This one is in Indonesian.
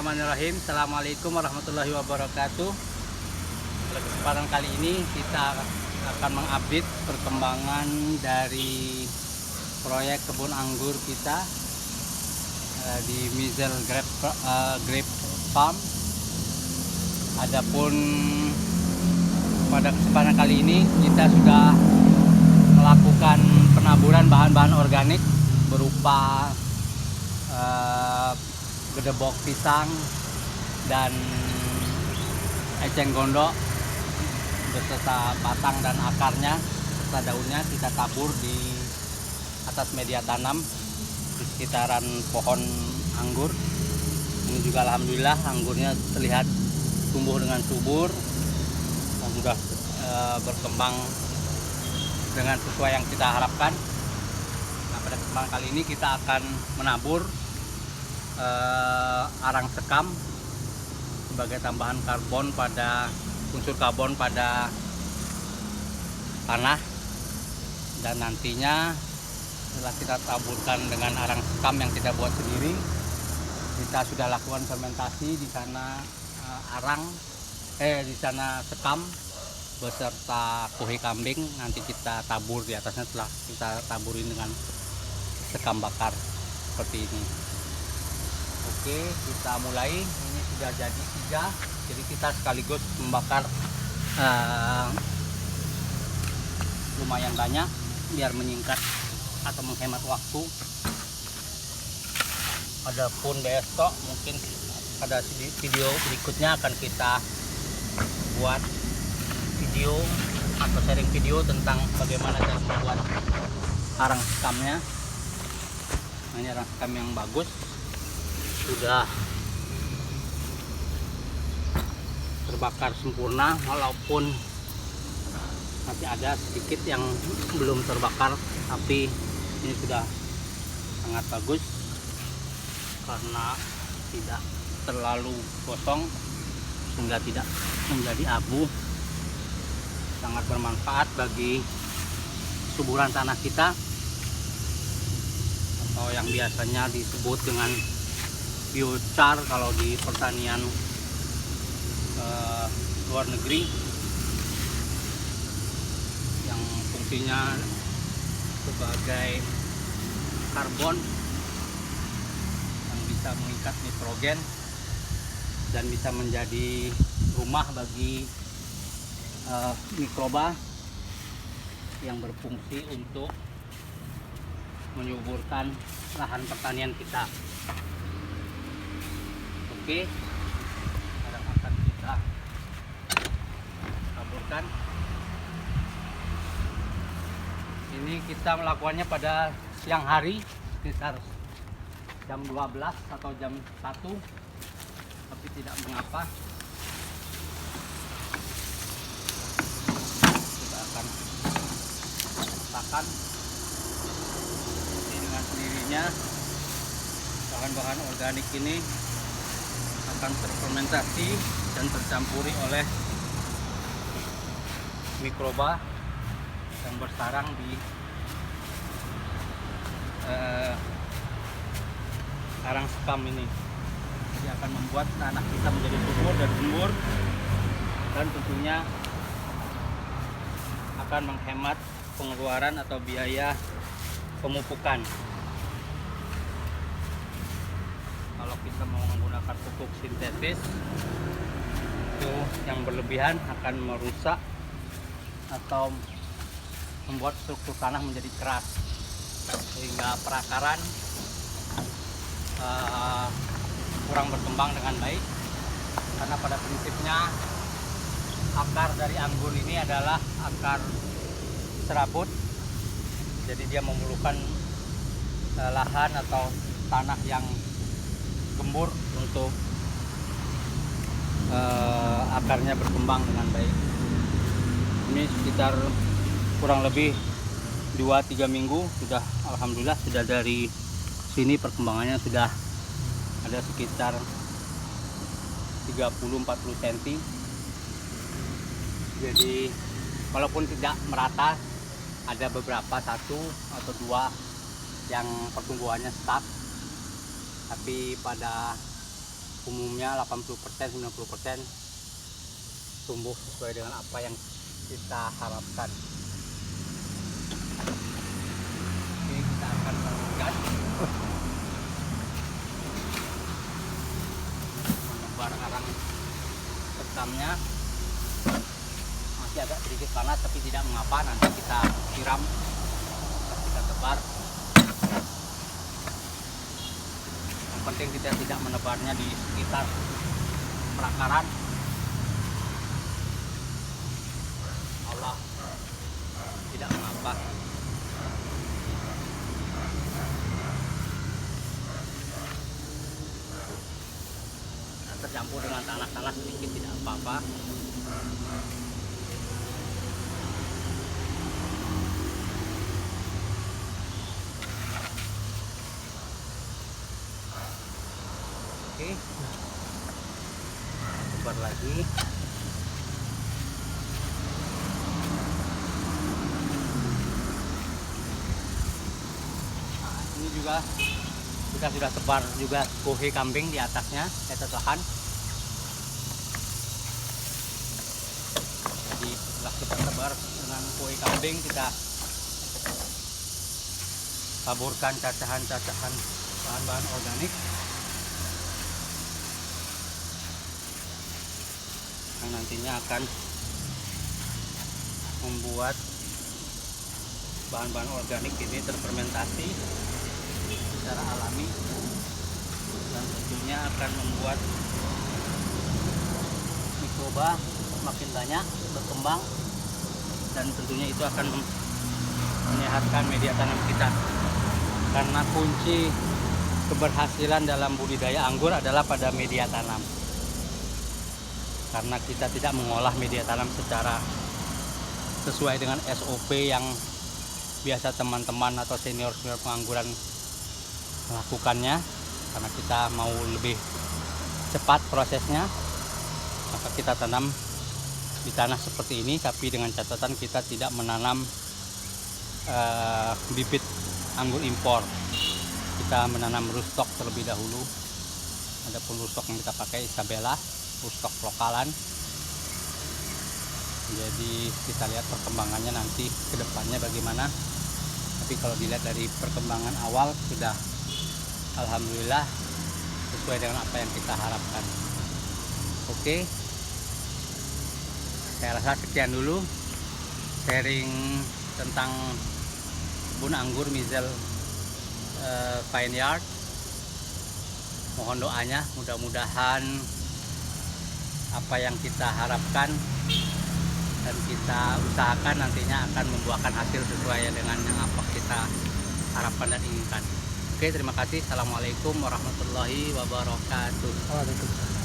Bismillahirrahmanirrahim. Assalamualaikum warahmatullahi wabarakatuh. Pada kesempatan kali ini kita akan mengupdate perkembangan dari proyek kebun anggur kita di Mizel Grape Farm. Adapun pada kesempatan kali ini kita sudah melakukan penaburan bahan-bahan organik berupa gedebok pisang dan eceng gondok beserta batang dan akarnya serta daunnya kita tabur di atas media tanam di sekitaran pohon anggur. Ini juga alhamdulillah anggurnya terlihat tumbuh dengan subur dan sudah berkembang dengan sesuai yang kita harapkan. Nah, pada kesempatan kali ini kita akan menabur arang sekam sebagai tambahan unsur karbon pada tanah, dan nantinya setelah kita taburkan dengan arang sekam yang kita buat sendiri, kita sudah lakukan fermentasi di sana. Di sana sekam beserta kuhe kambing nanti kita tabur di atasnya setelah kita taburin dengan sekam bakar seperti ini. Oke, kita mulai. Ini sudah jadi 3, jadi kita sekaligus membakar lumayan banyak biar menyingkat atau menghemat waktu. Adapun besok mungkin pada video berikutnya akan kita buat video atau sharing video tentang bagaimana cara membuat arang sekamnya. Nah, ini arang sekam yang bagus, sudah terbakar sempurna, walaupun masih ada sedikit yang belum terbakar, tapi ini sudah sangat bagus karena tidak terlalu gosong sehingga tidak menjadi abu. Sangat bermanfaat bagi suburan tanah kita, atau yang biasanya disebut dengan biochar kalau di pertanian luar negeri, yang fungsinya sebagai karbon yang bisa mengikat nitrogen dan bisa menjadi rumah bagi mikroba yang berfungsi untuk menyuburkan lahan pertanian kita. Oke, sekarang akan kita taburkan. Ini kita melakukannya pada siang hari sekitar jam 12 atau jam 1, tapi tidak mengapa, kita akan letakkan dengan sendirinya. Bahan-bahan organik ini akan terfermentasi dan tercampuri oleh mikroba yang bersarang di arang sekam ini. Jadi akan membuat tanah kita menjadi subur dan gembur, dan tentunya akan menghemat pengeluaran atau biaya pemupukan. Kalau kita mau menggunakan pupuk sintetis itu yang berlebihan akan merusak atau membuat struktur tanah menjadi keras sehingga perakaran kurang berkembang dengan baik. Karena pada prinsipnya akar dari anggur ini adalah akar serabut, jadi dia memerlukan lahan atau tanah yang gembur untuk akarnya berkembang dengan baik. Ini sekitar kurang lebih 2-3 minggu sudah, alhamdulillah sudah dari sini perkembangannya sudah ada sekitar 30-40 cm. Jadi walaupun tidak merata, ada beberapa 1 atau 2 yang pertumbuhannya stuck, tapi pada umumnya 80% 90% tumbuh sesuai dengan apa yang kita harapkan. Oke, kita akan lanjutkan menebar arang ketamnya. Masih agak sedikit panas tapi tidak mengapa, nanti kita siram, kita tebar. Yang penting kita tidak menebarnya di sekitar perakaran. Allah, tidak mengapa. Tercampur dengan tanah-tanah sedikit tidak apa-apa. Oke, tebar lagi. Nah, ini juga kita sudah tebar juga kuhe kambing di atasnya, atas lahan. Jadi setelah kita tebar dengan kuhe kambing, kita taburkan cacahan-cacahan bahan-bahan organik yang nantinya akan membuat bahan-bahan organik ini terfermentasi secara alami, dan tentunya akan membuat mikroba makin banyak berkembang, dan tentunya itu akan menyehatkan media tanam kita. Karena kunci keberhasilan dalam budidaya anggur adalah pada media tanam. Karena kita tidak mengolah media tanam secara sesuai dengan SOP yang biasa teman-teman atau senior-senior pengangguran melakukannya, karena kita mau lebih cepat prosesnya, maka kita tanam di tanah seperti ini, tapi dengan catatan kita tidak menanam bibit anggur impor. Kita menanam rootstock terlebih dahulu. Adapun rootstock yang kita pakai Isabella, rootstock lokalan. Jadi kita lihat perkembangannya nanti ke depannya bagaimana. Tapi kalau dilihat dari perkembangan awal sudah alhamdulillah sesuai dengan apa yang kita harapkan. Oke, saya rasa sekian dulu sharing tentang kebun anggur Mizel Vineyard. Mohon doanya, mudah-mudahan apa yang kita harapkan dan kita usahakan nantinya akan membuahkan hasil sesuai dengan yang apa kita harapkan dan inginkan. Oke, terima kasih. Assalamualaikum warahmatullahi wabarakatuh. Waalaikumsalam.